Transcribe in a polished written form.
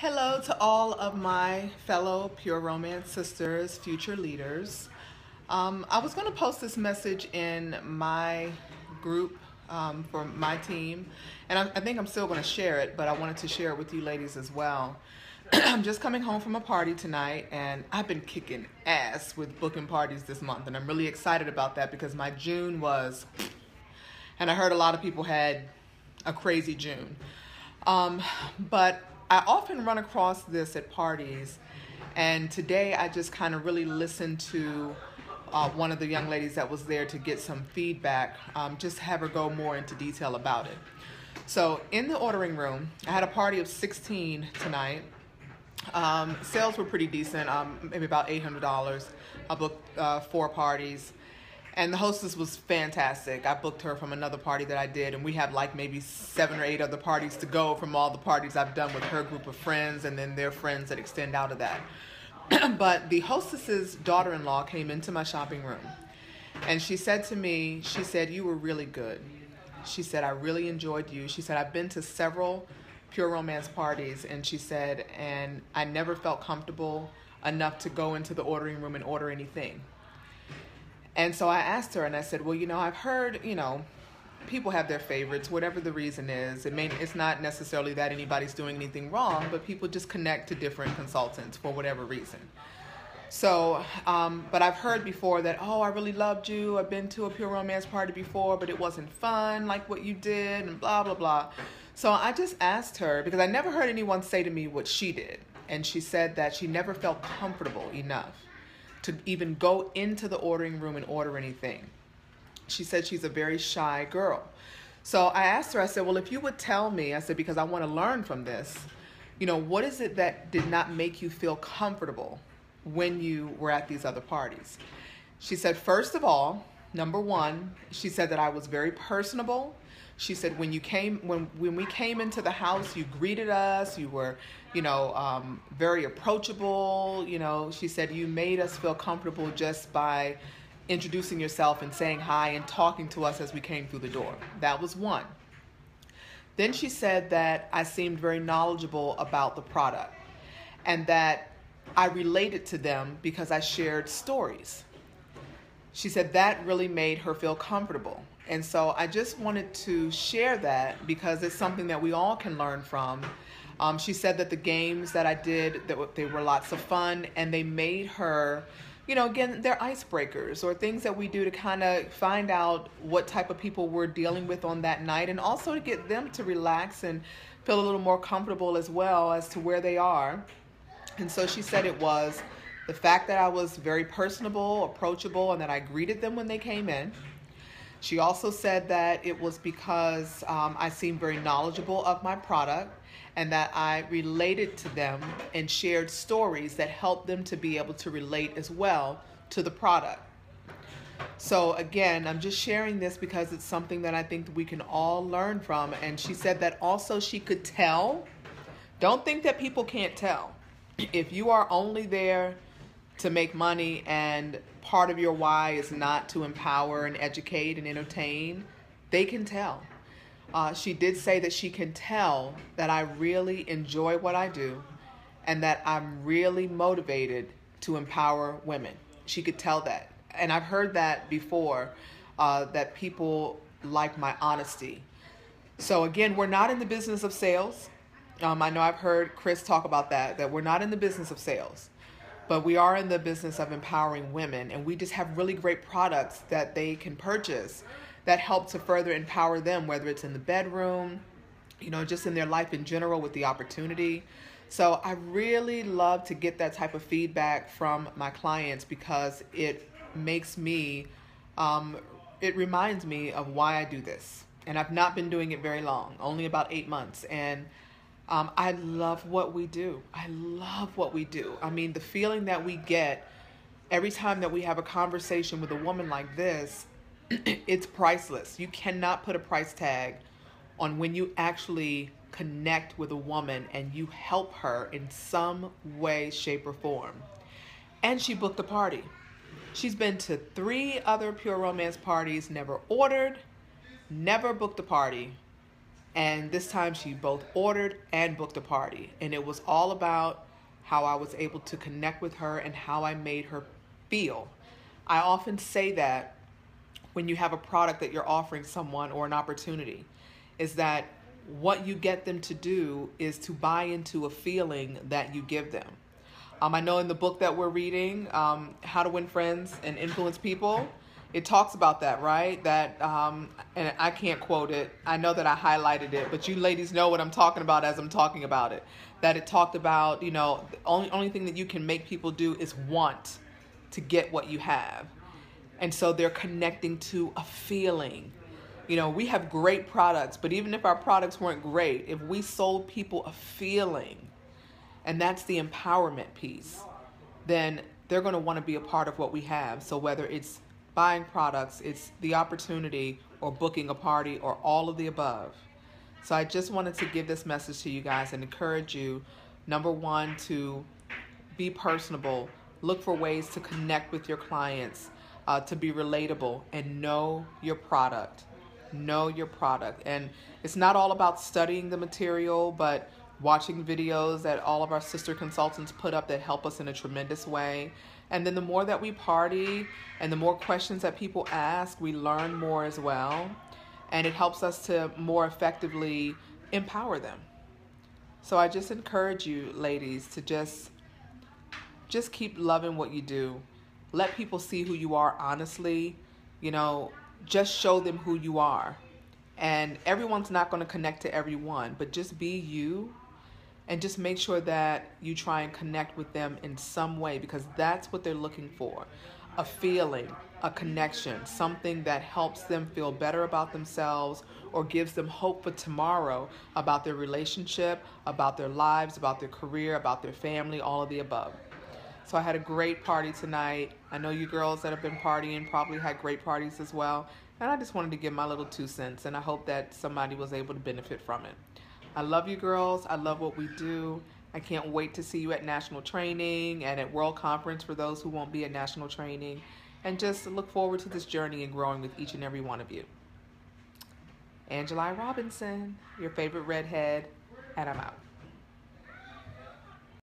Hello to all of my fellow Pure Romance sisters, future leaders. I was going to post this message in my group for my team, and I think I'm still going to share it, but I wanted to share it with you ladies as well. I'm just coming home from a party tonight, and I've been kicking ass with booking parties this month, and I'm really excited about that because my June was, and I heard a lot of people had a crazy June. But I often run across this at parties, and today I just kind of really listened to one of the young ladies that was there to get some feedback, just have her go more into detail about it. So in the ordering room, I had a party of 16 tonight. Sales were pretty decent, maybe about $800. I booked 4 parties. And the hostess was fantastic. I booked her from another party that I did, and we have like maybe 7 or 8 other parties to go from all the parties I've done with her group of friends and then their friends that extend out of that. But the hostess's daughter-in-law came into my shopping room, and she said to me, she said, "You were really good." She said, "I really enjoyed you." She said, "I've been to several Pure Romance parties," and she said, "and I never felt comfortable enough to go into the ordering room and order anything." And so I asked her, and I said, well, I've heard, people have their favorites, whatever the reason is. It's not necessarily that anybody's doing anything wrong, but people just connect to different consultants for whatever reason. So, but I've heard before that, oh, I really loved you. I've been to a Pure Romance party before, but it wasn't fun like what you did, and blah, blah, blah. So I just asked her, because I never heard anyone say to me what she did. And she said that she never felt comfortable enough to even go into the ordering room and order anything. She said she's a very shy girl. So I asked her, I said, well, if you would tell me, I said, because I want to learn from this, what is it that did not make you feel comfortable when you were at these other parties? She said, first of all, number one, she said that I was very personable. She said when we came into the house, you greeted us. You were, very approachable. She said you made us feel comfortable just by introducing yourself and saying hi and talking to us as we came through the door. That was one. Then she said that I seemed very knowledgeable about the product and that I related to them because I shared stories. She said that really made her feel comfortable. And so I just wanted to share that because it's something that we all can learn from. She said that the games that I did, they were lots of fun, and they made her, again, they're icebreakers or things that we do to kind of find out what type of people we're dealing with on that night, and also to get them to relax and feel a little more comfortable as well as to where they are. And so she said it was the fact that I was very personable, approachable, and that I greeted them when they came in. She also said that it was because I seemed very knowledgeable of my product and that I related to them and shared stories that helped them to be able to relate as well to the product. So again, I'm just sharing this because it's something that I think that we can all learn from. And she said that also she could tell. Don't think that people can't tell. If you are only there to make money and part of your why is not to empower and educate and entertain, they can tell. She did say that she can tell that I really enjoy what I do and that I'm really motivated to empower women. She could tell that. And I've heard that before, that people like my honesty. So again, we're not in the business of sales. I know I've heard Chris talk about that we're not in the business of sales. But we are in the business of empowering women, and we just have really great products that they can purchase that help to further empower them, whether it's in the bedroom, just in their life in general with the opportunity. So I really love to get that type of feedback from my clients because it makes me, it reminds me of why I do this. And I've not been doing it very long, only about 8 months. And I love what we do. I love what we do. I mean, the feeling that we get every time that we have a conversation with a woman like this, it's priceless. You cannot put a price tag on when you actually connect with a woman and you help her in some way, shape, or form. And she booked a party. She's been to 3 other Pure Romance parties, never ordered, never booked a party. And this time she both ordered and booked a party. And it was all about how I was able to connect with her and how I made her feel. I often say that when you have a product that you're offering someone or an opportunity, is that what you get them to do is to buy into a feeling that you give them. I know in the book that we're reading, How to Win Friends and Influence People, it talks about that, right? That, and I can't quote it. I know that I highlighted it, but you ladies know what I'm talking about as I'm talking about it. That it talked about, the only thing that you can make people do is want to get what you have. And so they're connecting to a feeling. We have great products, but even if our products weren't great, if we sold people a feeling, and that's the empowerment piece, then they're going to want to be a part of what we have. So whether it's buying products, it's the opportunity, or booking a party, or all of the above. So I just wanted to give this message to you guys and encourage you, number one, to be personable, look for ways to connect with your clients, to be relatable, and know your product. Know your product. And it's not all about studying the material, but watching videos that all of our sister consultants put up that help us in a tremendous way. And then the more that we party and the more questions that people ask, we learn more as well. And it helps us to more effectively empower them. So I just encourage you, ladies, to just keep loving what you do. Let people see who you are honestly. Just show them who you are. And everyone's not going to connect to everyone, but just be you. And just make sure that you try and connect with them in some way, because that's what they're looking for. A feeling, a connection, something that helps them feel better about themselves or gives them hope for tomorrow about their relationship, about their lives, about their career, about their family, all of the above. So I had a great party tonight. I know you girls that have been partying probably had great parties as well. And I just wanted to give my little 2 cents, and I hope that somebody was able to benefit from it. I love you girls. I love what we do. I can't wait to see you at National Training and at World Conference for those who won't be at National Training. And just look forward to this journey and growing with each and every one of you. Angeli Robinson, your favorite redhead, and I'm out.